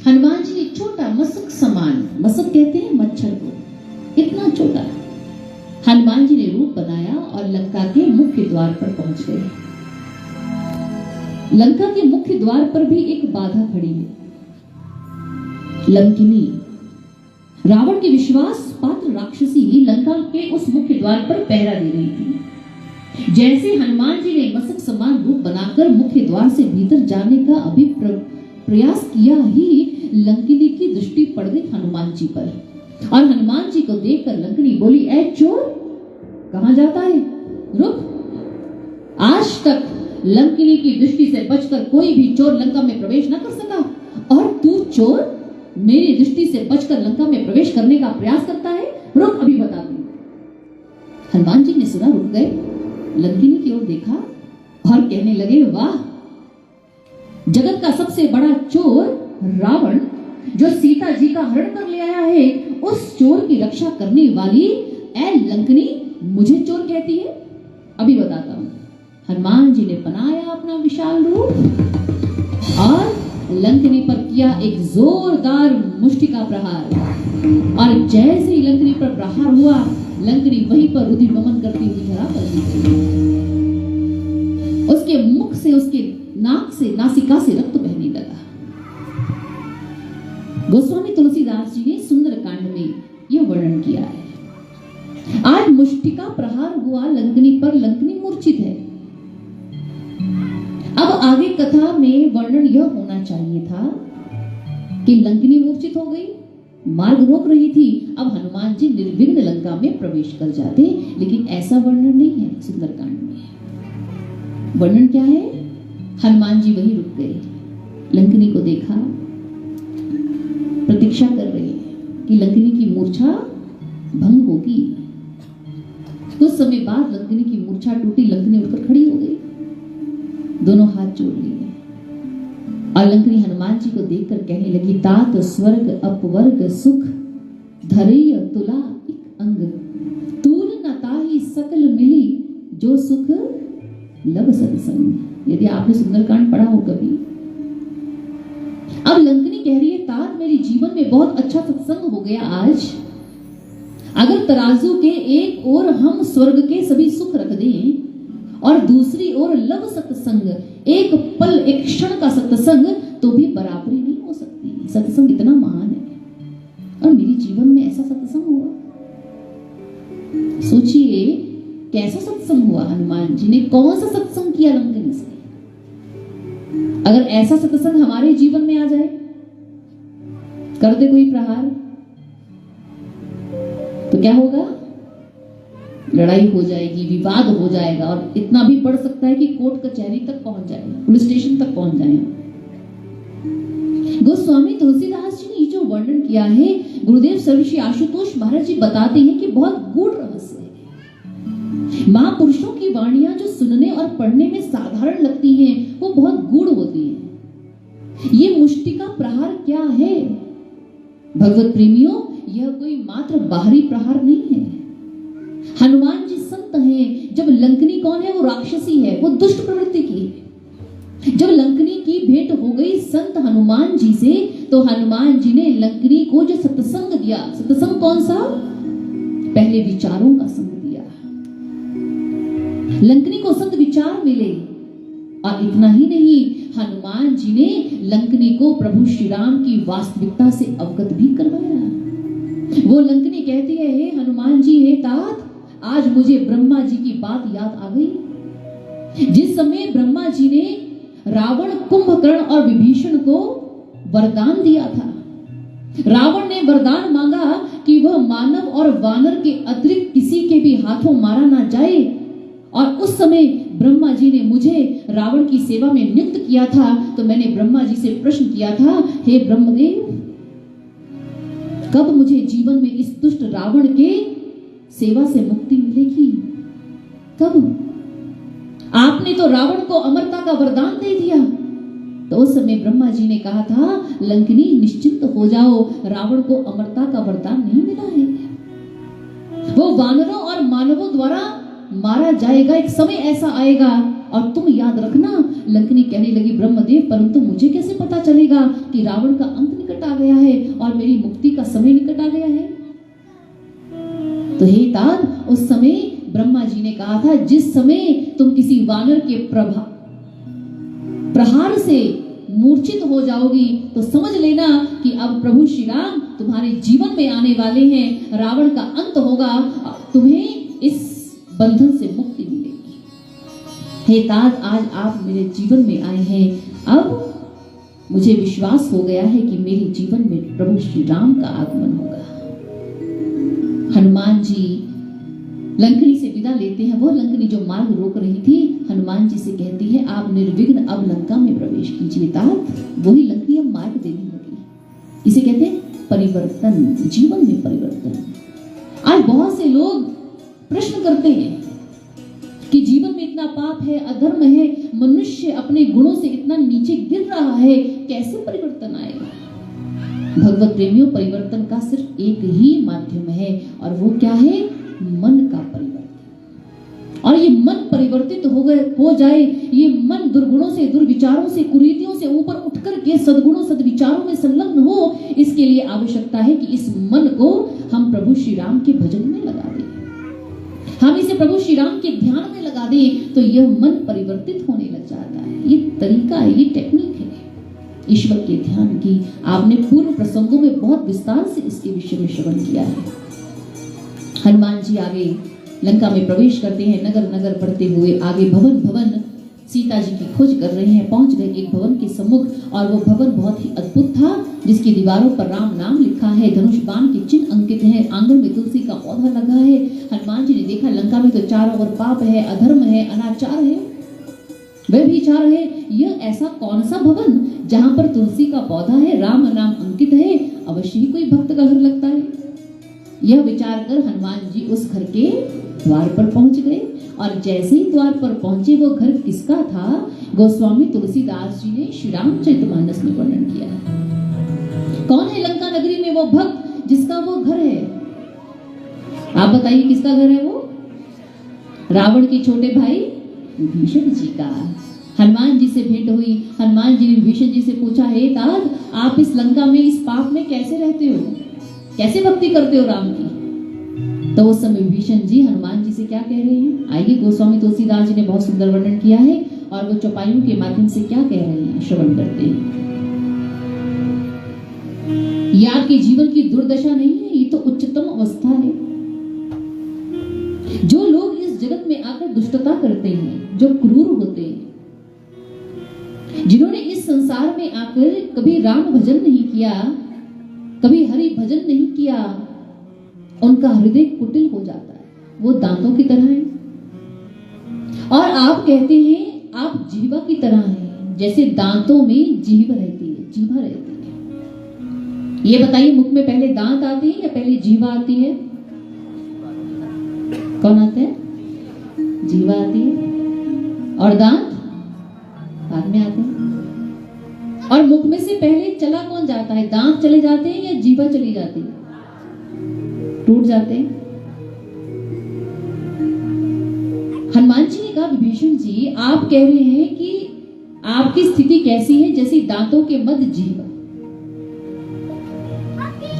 हनुमान जी ने छोटा मशक समान, मशक कहते हैं मच्छर को, इतना छोटा हनुमान जी ने रूप बनाया और लंका के मुख्य द्वार पर पहुंच गए। लंका के मुख्य द्वार पर भी एक बाधा खड़ी है। लंकिनी, रावण के विश्वास पात्र राक्षसी लंका के उस मुख्य द्वार पर पहरा दे रही थी। जैसे हनुमान जी ने मशक समान रूप बनाकर मुख्य द्वार से भीतर जाने का अभी प्रयास किया ही लंकिनी की दृष्टि पड़ गई हनुमान जी पर, और हनुमान जी को देखकर लंकिनी बोली, ऐ चोर, कहां जाता है? रुक। आज तक लंकिनी की दृष्टि से बचकर कोई भी चोर लंका में प्रवेश न कर सका, और तू चोर मेरी दृष्टि से बचकर लंका में प्रवेश करने का प्रयास करता है? रुक, अभी बता दूं। हनुमान जी ने सुना, रुक गए, लंकिनी की ओर देखा और कहने लगे, वाह, जगत का सबसे बड़ा चोर रावण जो सीता जी का हरण कर ले आया है, उस चोर की रक्षा करने वाली ऐ लंकिनी मुझे चोर कहती है? अभी बताता हूं। हनुमान जी ने बनाया अपना विशाल रूप और लंकिनी पर किया एक जोरदार मुष्टिका प्रहार, और जैसे ही लंकिनी पर प्रहार हुआ, लंकिनी वहीं पर रुधिर वमन करती हुई धरा पर गिर गई। उसके मुख से, उसके नाक से, नासिका से रक्त बहने लगा। गोस्वामी तुलसीदास जी ने सुंदरकांड में यह वर्णन किया है। आज मुष्टिका प्रहार हुआ लंकिनी पर, लंकिनी मूर्छित है। अब आगे कथा में वर्णन यह होना चाहिए था कि लंकिनी मूर्छित हो गई, मार्ग रोक रही थी, अब हनुमान जी निर्विघ्न लंका में प्रवेश कर जाते, लेकिन ऐसा वर्णन नहीं है सुंदरकांड में। वर्णन क्या है? हनुमान जी वहीं रुक गए, लंकिनी को देखा, प्रतीक्षा कर रहे हैं कि लंकिनी की मूर्छा भंग होगी। कुछ समय बाद लंकिनी की मूर्छा टूटी, लंकिनी उठकर खड़ी हो गई, दोनों हाथ जोड़ लिए, और लंकिनी हनुमान जी को देखकर कहने लगी, तात स्वर्ग अपवर्ग सुख धरय तुला एक अंग, तूल न ताहि सकल मिली जो सुख लब सत्संग। यदि आपने सुंदरकांड पढ़ा हो कभी। अब लंकिनी कह रही है, तात मेरे जीवन में बहुत अच्छा सत्संग हो गया आज। अगर तराजू के एक ओर हम स्वर्ग के सभी सुख रख दें और दूसरी ओर लव सत्संग, एक पल एक क्षण का सत्संग, तो भी बराबरी नहीं हो सकती। सत्संग इतना महान है, और मेरे जीवन में ऐसा सत्संग हुआ। सोचिए कैसा सत्संग हुआ हनुमान जी ने, कौन सा सत्संग किया लंकिनी से। अगर ऐसा सत्संग हमारे जीवन में आ जाए, कर दे कोई प्रहार, तो क्या होगा? लड़ाई हो जाएगी, विवाद हो जाएगा, और इतना भी बढ़ सकता है कि कोर्ट कचहरी तक पहुंच जाए, पुलिस स्टेशन तक पहुंच जाए। गोस्वामी तुलसीदास जी ने जो वर्णन किया है, गुरुदेव सर्वश्री आशुतोष महाराज जी बताते हैं कि बहुत गूढ़ रहस्य है। महापुरुषों की वाणियां जो सुनने और पढ़ने में साधारण लगती हैं, वो बहुत गूढ़ होती हैं। ये मुष्टिका प्रहार क्या है भगवत प्रेमियों? यह कोई मात्र बाहरी प्रहार नहीं है। हनुमान जी संत हैं। जब लंकिनी कौन है? वो राक्षसी है, वो दुष्ट प्रवृत्ति की है। जब लंकिनी की भेंट हो गई संत हनुमान जी से, तो हनुमान जी ने लंकिनी को जो सत्संग दिया, सत्संग कौन सा? पहले विचारों का संग दिया। लंकिनी को संत विचार मिले, और इतना ही नहीं, हनुमान जी ने लंकिनी को प्रभु श्री राम की वास्तविकता से अवगत भी करवाया। वो लंकिनी कहती है, हे हनुमान जी, हे तात, आज मुझे ब्रह्मा जी की बात याद आ गई। जिस समय ब्रह्मा जी ने रावण, कुंभकर्ण और विभीषण को वरदान दिया था, रावण ने वरदान मांगा कि वह मानव और वानर के अतिरिक्त किसी के भी हाथों मारा ना जाए, और उस समय ब्रह्मा जी ने मुझे रावण की सेवा में नियुक्त किया था। तो मैंने ब्रह्मा जी से प्रश्न किया था, हे ब्रह्मदेव, कब मुझे जीवन में इस दुष्ट रावण के सेवा से मुक्ति मिलेगी? कब? आपने तो रावण को अमरता का वरदान दे दिया। तो उस समय ब्रह्मा जी ने कहा था, लंकिनी निश्चिंत हो जाओ, रावण को अमरता का वरदान नहीं मिला है। वो वानरों और मानवों द्वारा मारा जाएगा, एक समय ऐसा आएगा, और तुम याद रखना। लंकिनी कहने लगी, ब्रह्मदेव, परंतु मुझे कैसे पता चलेगा कि रावण का अंत निकट निकट आ गया है और मेरी मुक्ति का समय निकट आ गया है। तो हे तात, उस समय ब्रह्मा जी ने कहा था, जिस समय तुम किसी वानर के प्रहार से मूर्छित हो जाओगी तो समझ लेना कि अब प्रभु श्री राम तुम्हारे जीवन में आने वाले हैं, रावण का अंत होगा, तुम्हें इस बंधन से मुक्ति मिलेगी। हे तात, आज आप मेरे जीवन में आए हैं, अब मुझे विश्वास हो गया है कि मेरे जीवन में प्रभु श्री राम का आगमन होगा। हनुमान जी लंकनी से विदा लेते हैं। वो लंकनी जो मार्ग रोक रही थी, हनुमान जी से कहती है, आप निर्विघ्न अब लंका में प्रवेश कीजिए। तात, वही लंकनी अब मार्ग देने लगी। इसे कहते हैं परिवर्तन, जीवन में परिवर्तन। आज बहुत से लोग प्रश्न करते हैं कि जीवन में इतना पाप है, अधर्म है, मनुष्य अपने गुणों से इतना नीचे गिर रहा है, कैसे परिवर्तन आएगा? भगवत प्रेमियों, परिवर्तन का सिर्फ एक ही माध्यम है और वो क्या है? मन का परिवर्तन। और ये मन परिवर्तित हो जाए, ये मन दुर्गुणों से, दुर्विचारों से, कुरीतियों से ऊपर उठकर के सद्गुणों सद्विचारों में संलग्न हो, इसके लिए आवश्यकता है कि इस मन को हम प्रभु श्री राम के भजन में लगा दें, हम इसे प्रभु श्री राम के ध्यान में लगा दें, तो यह मन परिवर्तित होने लग जाता है। ये तरीका है, ये टेक्निक है ईश्वर के ध्यान की। आपने पूर्व प्रसंगों में बहुत विस्तार से इसके विषय में श्रवण किया है। हनुमान जी आगे लंका में प्रवेश करते हैं, नगर नगर बढ़ते हुए आगे भवन भवन सीता जी की खोज कर रहे हैं। पहुंच गए एक भवन के सम्मुख और वो भवन बहुत ही अद्भुत था, जिसकी दीवारों पर राम नाम लिखा है, धनुष बाण के चिन्ह अंकित हैं, आंगन में तुलसी का पौधा लगा है। हनुमान जी ने देखा, लंका में तो चारों ओर पाप है, अधर्म है, अनाचार है, व्यभिचार है, यह ऐसा कौन सा भवन जहां पर तुलसी का पौधा है, राम नाम अंकित है, अवश्य ही कोई भक्त का घर लगता है। यह विचार कर हनुमान जी उस घर के द्वार पर पहुंच गए और जैसे ही द्वार पर पहुंचे, वो घर किसका था? गोस्वामी तुलसीदास जी ने श्री रामचरितमानस में वर्णन किया है। कौन है लंका नगरी में वो भक्त जिसका वो घर है? आप बताइए किसका घर है वो? रावण के छोटे भाई विभीषण जी का। हनुमान जी से भेंट हुई। हनुमान जी ने विभीषण जी से पूछा, हे तात, आप इस लंका में, इस पाप में कैसे रहते हो, कैसे भक्ति करते हो राम की? तो उस समय विभीषण जी हनुमान जी से क्या कह रहे हैं, आइए गोस्वामी तुलसीदास जी ने बहुत सुंदर वर्णन किया है और वो चौपाइयों के माध्यम से क्या कह रहे हैं, श्रवण करते हैं। ये आपके जीवन की दुर्दशा नहीं है, ये तो उच्चतम अवस्था है। जो लोग इस जगत में आकर दुष्टता करते हैं, जो क्रूर होते हैं, जिन्होंने इस संसार में आकर कभी राम भजन नहीं किया, कभी हरि भजन नहीं किया, उनका हृदय कुटिल हो जाता है, वो दांतों की तरह है। और आप कहते हैं आप जीवा की तरह हैं, जैसे दांतों में जीभ रहती है, जीभा रहती है। ये बताइए, मुख में पहले दांत आती है या पहले जीवा आती है? कौन आता है? जीवा आती है और दांत बाद में आते हैं। और मुख में से पहले चला कौन जाता है? दांत चले जाते हैं या जीवा चली जाती है? टूट जाते हैं। हनुमान जी ने कहा, विभीषण जी, आप कह रहे हैं कि आपकी स्थिति कैसी है? जैसे दांतों के मध्य जीवा।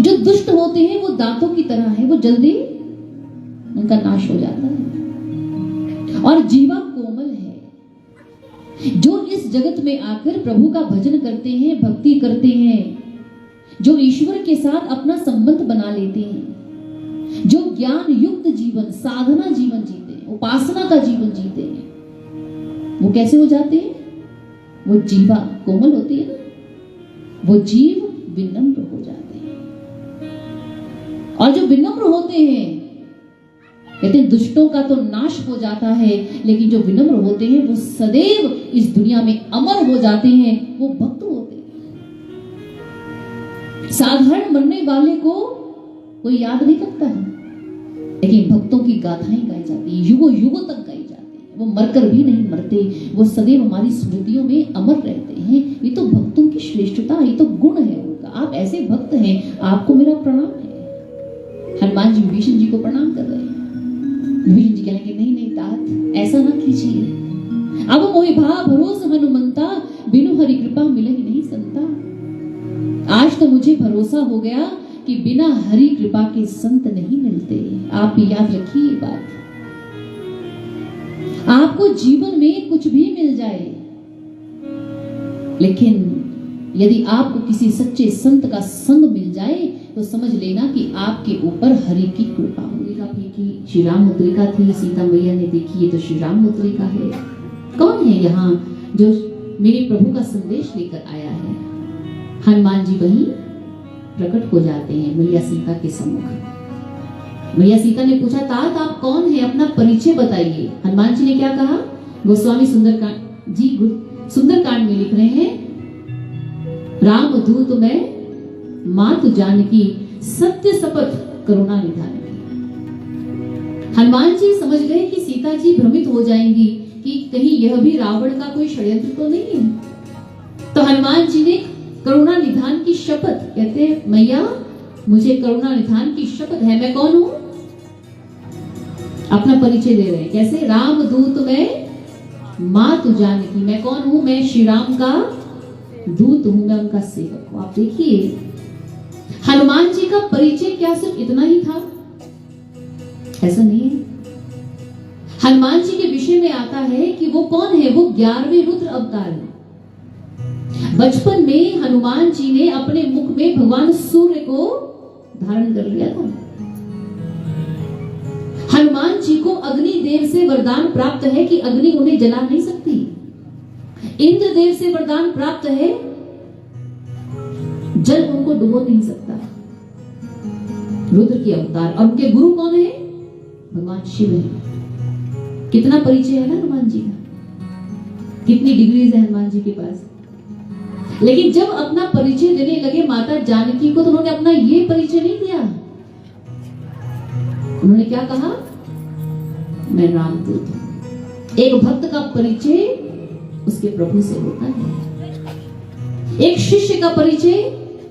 जो दुष्ट होते हैं वो दांतों की तरह है, वो जल्दी उनका नाश हो जाता है। और जीवा कोमल है। जो इस जगत में आकर प्रभु का भजन करते हैं, भक्ति करते हैं, जो ईश्वर के साथ अपना संबंध बना लेते हैं, जो ज्ञान युक्त जीवन, साधना जीवन जीते हैं, उपासना का जीवन जीते हैं, वो कैसे हो जाते हैं? वो जीवा कोमल होती है ना, वो जीव विनम्र हो जाते हैं। और जो विनम्र होते हैं, कहते हैं दुष्टों का तो नाश हो जाता है, लेकिन जो विनम्र होते हैं वो सदैव इस दुनिया में अमर हो जाते हैं, वो भक्त होते हैं। साधारण मरने वाले को कोई याद नहीं करता है, लेकिन भक्तों की गाथाएं गाई जाती है, युगों युगों तक गाई जाती है। वो मरकर भी नहीं मरते, वो सदैव हमारी स्मृतियों में अमर रहते हैं। ये तो भक्तों की श्रेष्ठता, ये तो गुण है उनका। आप ऐसे भक्त हैं, आपको मेरा प्रणाम है। हनुमान जी विभीषण जी को प्रणाम कर रहे हैं। विभीषण जी कहेंगे, नहीं नहीं तात, ऐसा ना कीजिए। अब मोहि भा भरोस हनुमंता, बिनु हरि कृपा मिले नहीं संता। आज तो मुझे भरोसा हो गया कि बिना हरि कृपा के संत नहीं मिलते। आप भी याद रखिए ये बात। आपको जीवन में कुछ भी मिल जाए, लेकिन यदि आपको किसी सच्चे संत का संग मिल जाए तो समझ लेना कि आपके ऊपर हरि की कृपा मुद्रिका फेंकी। श्री राम मुद्रिका थी, सीता मैया ने देखी, ये तो श्री राम मुद्रिका है। कौन है यहाँ जो मेरे प्रभु का संदेश लेकर आया है? हनुमान जी वहीं प्रकट हो जाते हैं मैया सीता के सम्मुख। मैया सीता ने पूछा, तात आप कौन है, अपना परिचय बताइए। हनुमान जी ने क्या कहा? गोस्वामी सुंदरकांड जी सुंदरकांड में लिख रहे हैं, राम दूत मैं मातु जानकी, सत्य शपथ करुणा निधान। हनुमान जी समझ गए कि सीता जी भ्रमित हो जाएंगी कि कहीं यह भी रावण का कोई षड्यंत्र तो नहीं है। तो हनुमान जी ने करुणा निधान की शपथ, कहते हैं मैया मुझे करुणा निधान की शपथ है, मैं कौन हूं? अपना परिचय दे रहे हैं। कैसे? राम दूत मैं मातु जानकी, मैं कौन हूं? मैं श्री राम का दूत हूं, मैं उनका सेवक हूं। आप देखिए हनुमान जी का परिचय क्या सिर्फ इतना ही था? ऐसा नहीं है। हनुमान जी के विषय में आता है कि वो कौन है? वो 11वें रुद्र अवतार है। बचपन में हनुमान जी ने अपने मुख में भगवान सूर्य को धारण कर लिया था। हनुमान जी को अग्निदेव से वरदान प्राप्त है कि अग्नि उन्हें जला नहीं सकती। इंद्रदेव से वरदान प्राप्त है, जल उनको डुबो नहीं सकता। रुद्र के अवतार। और उनके गुरु कौन है? भगवान शिव है। कितना परिचय है ना हनुमान जी का, कितनी डिग्रीज है हनुमान जी के पास। लेकिन जब अपना परिचय देने लगे माता जानकी को, तो उन्होंने अपना ये परिचय नहीं दिया। उन्होंने क्या कहा? मैं रामदूत हूं। एक भक्त का परिचय उसके प्रभु से होता है, एक शिष्य का परिचय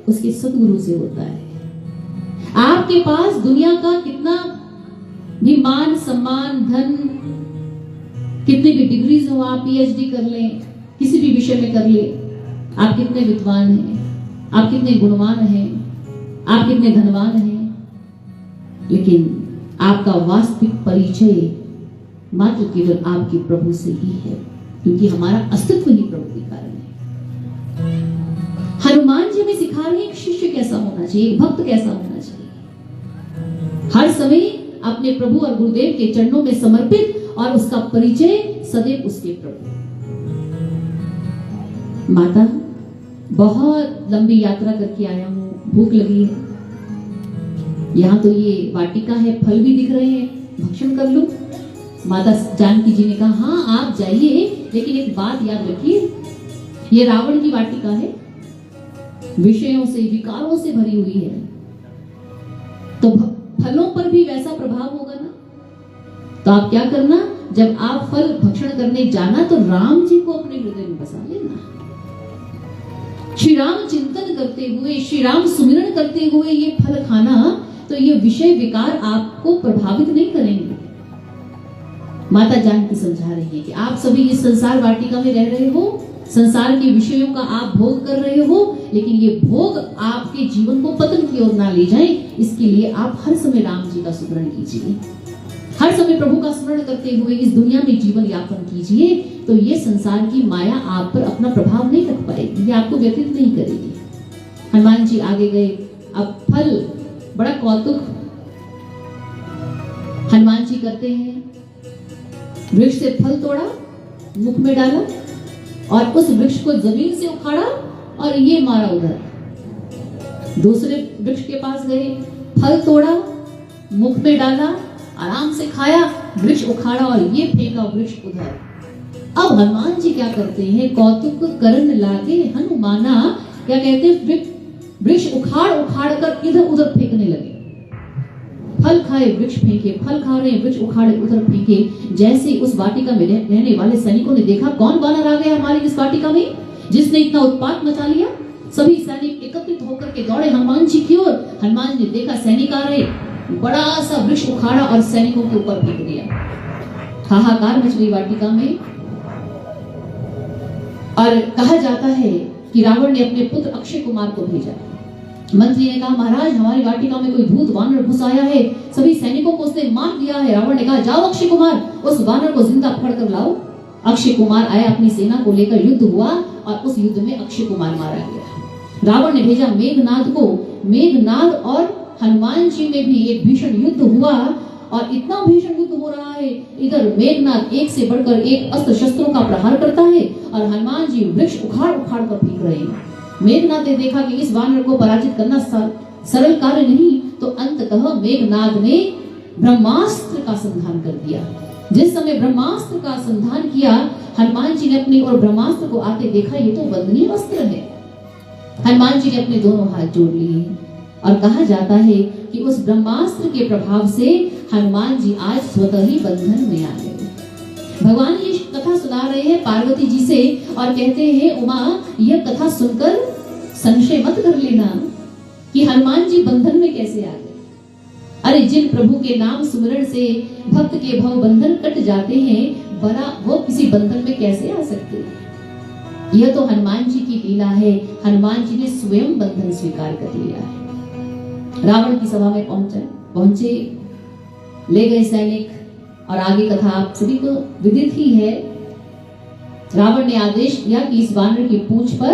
उसके सदगुरु से होता है। आपके पास दुनिया का कितना भी मान सम्मान धन, कितनी भी डिग्रीज हो, आप पीएचडी कर लें, किसी भी विषय में कर ले, आप कितने विद्वान हैं, आप कितने गुणवान हैं, आप कितने धनवान हैं, लेकिन आपका वास्तविक परिचय मात्र केवल आपके प्रभु से ही है, क्योंकि हमारा अस्तित्व ही प्रभु के कारण है। हनुमान जी हमें सिखा रहे हैं एक शिष्य कैसा होना चाहिए, एक भक्त कैसा होना चाहिए। हर समय अपने प्रभु और गुरुदेव के चरणों में समर्पित, और उसका परिचय सदैव उसके प्रभु। माता बहुत लंबी यात्रा करके आया हूं, भूख लगी है, यहाँ तो ये वाटिका है, फल भी दिख रहे हैं, भक्षण कर लूं। माता जानकी जी ने कहा, हाँ आप जाइए, लेकिन एक बात याद रखिए, ये रावण की वाटिका है, विषयों से विकारों से भरी हुई है, तो फलों पर भी वैसा प्रभाव होगा ना। तो आप क्या करना, जब आप फल भक्षण करने जाना तो राम जी को अपने हृदय में बसा लेना। श्री राम चिंतन करते हुए, श्री राम सुमिरन करते हुए ये फल खाना, तो ये विषय विकार आपको प्रभावित नहीं करेंगे। माता जानकी समझा रही है कि आप सभी इस संसार वाटिका में रह रहे हो, संसार के विषयों का आप भोग कर रहे हो, लेकिन ये भोग आपके जीवन को पतन की ओर ना ले जाए, इसके लिए आप हर समय राम जी का स्मरण कीजिए, हर समय प्रभु का स्मरण करते हुए इस दुनिया में जीवन यापन कीजिए। तो ये संसार की माया आप पर अपना प्रभाव नहीं रख पाएगी, ये आपको व्यतीत नहीं करेगी। हनुमान जी आगे गए। अब फल, बड़ा कौतुक हनुमान जी करते हैं। वृक्ष से फल तोड़ा, मुख में डाला, और उस वृक्ष को जमीन से उखाड़ा और ये मारा उधर। दूसरे वृक्ष के पास गए, फल तोड़ा, मुख में डाला, आराम से खाया, वृक्ष उखाड़ा और ये फेंका वृक्ष उधर। अब हनुमान जी क्या करते हैं, कौतुक करन लागे हनुमाना, क्या कहते हैं, वृक्ष उखाड़ उखाड़ कर इधर उधर फेंकने लगे। फल खाए वृक्ष फेंके, फल खा रहे वृक्ष उखाड़े उधर फेंके। जैसे उस वाटिका में रहने वाले सैनिकों ने देखा, कौन वानर आ गया हमारी इस वाटिका में जिसने इतना उत्पात मचा लिया। सभी सैनिक एकत्रित होकर के दौड़े हनुमान जी की ओर। हनुमान जी ने देखा सैनिक आ रहे, बड़ा सा वृक्ष उखाड़ा और सैनिकों के ऊपर फेंक दिया। हाहाकार मच गई वाटिका में। और कहा जाता है कि रावण ने अपने पुत्र अक्षय कुमार को भेजा मंत्री ने कहा, महाराज हमारी वाटिका में कोई भूत वानर घुस आया है, सभी सैनिकों को उसने मार दिया है। रावण ने कहा, जाओ अक्षय कुमार, उस वानर को जिंदा पकड़ कर लाओ। अक्षय कुमार आया, अपनी सेना को लेकर युद्ध हुआ और उस युद्ध में अक्षय कुमार मारा गया। रावण ने भेजा मेघनाद को, मेघनाद और हनुमान जी में भी एक भीषण युद्ध हुआ और इतना भीषण युद्ध हो रहा है, इधर मेघनाद एक से बढ़कर एक अस्त्र शस्त्रों का प्रहार करता है और हनुमान जी वृक्ष उखाड़ उखाड़ कर फेंक रहे हैं। मेघनाद ने देखा कि इस वानर को पराजित करना सरल कार्य नहीं, तो अंततः मेघनाद ने ब्रह्मास्त्र का संधान कर दिया। जिस समय ब्रह्मास्त्र का संधान किया, हनुमान जी ने अपनी और ब्रह्मास्त्र को आते देखा, ये तो वंदनीय अस्त्र है। हनुमान जी ने अपने दोनों हाथ जोड़ लिए और कहा जाता है कि उस ब्रह्मास्त्र के प्रभाव से हनुमान जी आज स्वतः ही बंधन में आ गए। भगवान ये कथा सुना रहे हैं पार्वती जी से और कहते हैं, उमा यह कथा सुनकर संशय मत कर लेना कि हनुमान जी बंधन में कैसे आ गए। अरे जिन प्रभु के नाम सुमिरन से भक्त के भव बंधन कट जाते हैं, बड़ा वो किसी बंधन में कैसे आ सकते हैं। यह तो हनुमान जी की लीला है। हनुमान जी ने स्वयं बंधन स्वीकार कर लिया है। रावण की सभा में पहुंचे, ले गए सैनिक और आगे कथा आप सभी को विदित ही है। रावण ने आदेश दिया कि इस वानर की पूंछ पर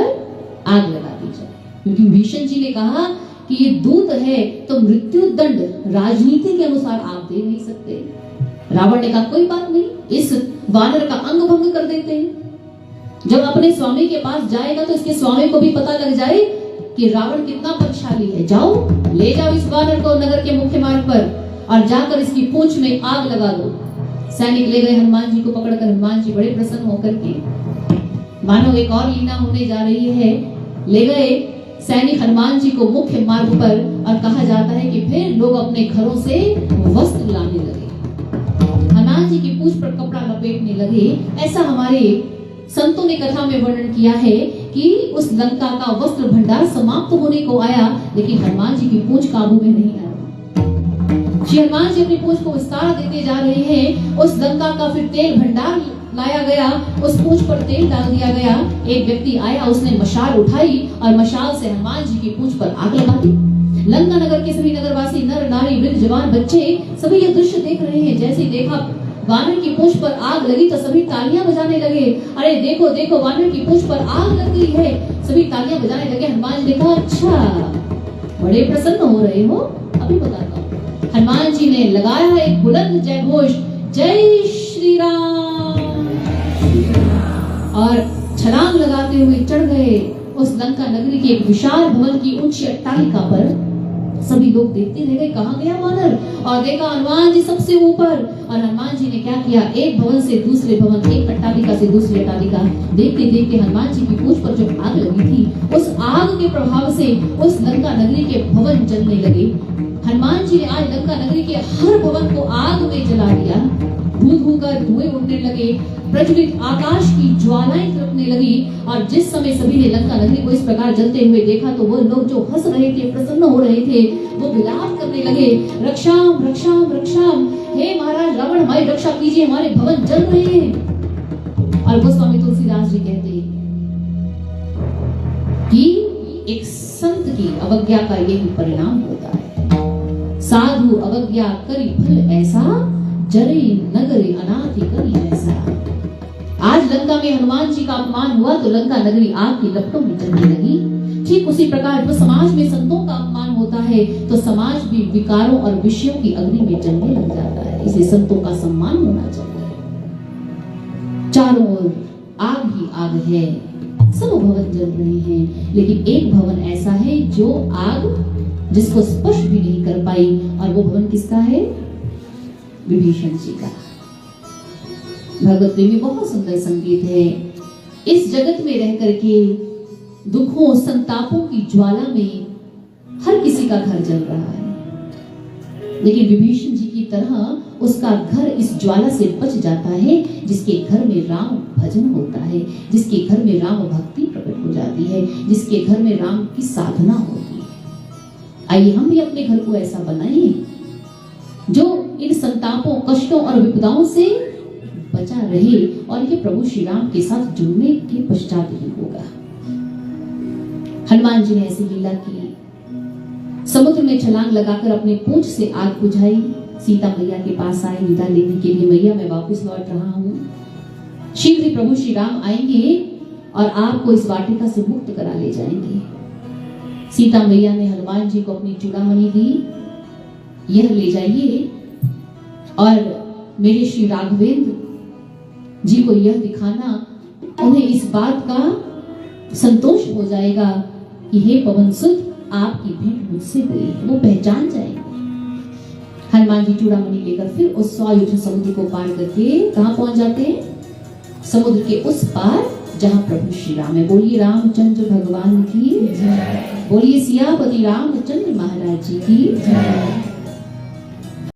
आग लगा दी जाए, क्योंकि भीषण जी ने कहा कि ये दूत है तो मृत्यु दंड राजनीति के अनुसार आप दे नहीं सकते। रावण ने कहा, कोई बात नहीं, इस वानर का अंग भंग कर देते हैं। जब अपने स्वामी के पास जाएगा तो इसके स्वामी को भी पता लग जाए कि रावण कितना बलशाली है। जाओ, ले जाओ इस वानर को नगर के मुख्य मार्ग पर और जाकर इसकी पूंछ में आग लगा दो। सैनिक ले गए हनुमान जी को पकड़कर। हनुमान जी बड़े प्रसन्न होकर के, मानो एक और लीला होने जा रही है, ले गए सैनिक हनुमान जी को मुख्य मार्ग पर और कहा जाता है कि फिर लोग अपने घरों से वस्त्र लाने लगे, हनुमान जी की पूंछ पर कपड़ा लपेटने लगे। ऐसा हमारे संतों ने कथा में वर्णन किया है कि उस लंका का वस्त्र भंडार समाप्त होने को आया, लेकिन हनुमान जी की पूंछ काबू में नहीं आया। श्री हनुमान जी अपनी पूंछ को विस्तार देते जा रहे हैं। उस लंका का फिर तेल भंडार लाया गया, उस पूंछ पर तेल डाल दिया गया। एक व्यक्ति आया, उसने मशाल उठाई और मशाल से हनुमान जी की पूंछ पर आग लगा दी। लंका नगर के सभी नगरवासी, नर नारी वृद्ध जवान बच्चे सभी ये दृश्य देख रहे हैं। जैसे ही देखा वानर की पूंछ पर आग लगी तो सभी तालियां बजाने लगे। अरे देखो देखो, वानर की पूंछ पर आग लग गई है। सभी तालियां बजाने लगे। हनुमान जी ने कहा, अच्छा बड़े प्रसन्न हो रहे हो, अभी बताता हूँ। हनुमान जी ने लगाया एक बुलंद जय घोष, जय श्री राम, और छलांग लगाते हुए चढ़ गए उस लंका नगरी के एक विशाल भवन की ऊंची अट्टालिका पर। सभी लोग देखते रह गए, कहां गया वानर, और देखा हनुमान जी सबसे ऊपर। और हनुमान जी ने क्या किया, एक भवन से दूसरे भवन, एक अट्टालिका से दूसरी अट्टालिका, देखते देखते हनुमान जी की पूंछ पर जो आग लगी थी, उस आग के प्रभाव से उस लंका नगरी के भवन जलने लगे। हनुमान जी ने आज लंका नगरी के हर भवन को आग में जला दिया। धू धू कर धुएं उड़ने लगे, प्रज्वलित आकाश की ज्वालाएं तड़पने लगी। और जिस समय सभी ने लंका नगरी को इस प्रकार जलते हुए देखा तो वो लोग जो हंस रहे थे, प्रसन्न हो रहे थे, वो विलाप करने लगे, रक्षाम रक्षाम रक्षाम, हे महाराज रावण हमारी रक्षा कीजिए, हमारे भवन जल रहे हैं। और गोस्वामी तुलसीदास जी कहते हैं कि एक संत की अवज्ञा का यही परिणाम होता है। साधु अवज्ञा करी फल ऐसा, जरे नगरी अनाथि करी ऐसा। आज लंका में हनुमान जी का अपमान हुआ तो लंका नगरी आग की लपटों में जलने लगी। ठीक उसी प्रकार जो समाज में संतों का अपमान होता है तो समाज भी विकारों और विषयों की अग्नि में जलने लग जाता है। इसे संतों का सम्मान होना चाहिए। चारों ओर आग ही आग है, सब भवन जल रहे हैं, लेकिन एक भवन ऐसा है जो आग जिसको स्पर्श भी नहीं कर पाई, और वो भवन किसका है, विभीषण जी का। भगवत में बहुत सुंदर संगीत है। इस जगत में रह करके दुखों संतापों की ज्वाला में हर किसी का घर जल रहा है, लेकिन विभीषण जी की तरह उसका घर इस ज्वाला से बच जाता है जिसके घर में राम भजन होता है, जिसके घर में राम भक्ति प्रकट हो जाती है, जिसके घर में राम की साधना होती है। आइए हम भी अपने घर को ऐसा बनाएं जो इन संतापों, कष्टों और विपदाओं से बचा रहे, और ये प्रभु श्री राम के साथ जुड़ने के पश्चात ही होगा। हनुमान जी ने ऐसी लीला की समुद्र में छलांग लगाकर अपने पूंछ से आग बुझाई। सीता मैया के पास आए विदा लेने के लिए, मैया मैं वापस लौट रहा हूँ, शीघ्र ही प्रभु श्री राम आएंगे और आपको इस वाटिका से मुक्त करा ले जाएंगे। सीता मैया ने हनुमान जी को अपनी चूड़ामणि दी, यह ले जाइए और मेरे श्री राघवेंद्र जी को यह दिखाना, उन्हें इस बात का संतोष हो जाएगा कि हे पवन सुत आपकी भेंट मुझसे हुई है, वो पहचान जाएंगे। हनुमान जी चूड़ामणि लेकर फिर उस स्वायुध समुद्र को पार करके कहां पहुंच जाते हैं? समुद्र के उस पार जहां प्रभु श्री राम है। बोलिए रामचंद्र भगवान की जय, बोलिए सियापति रामचंद्र महाराज जी की जय।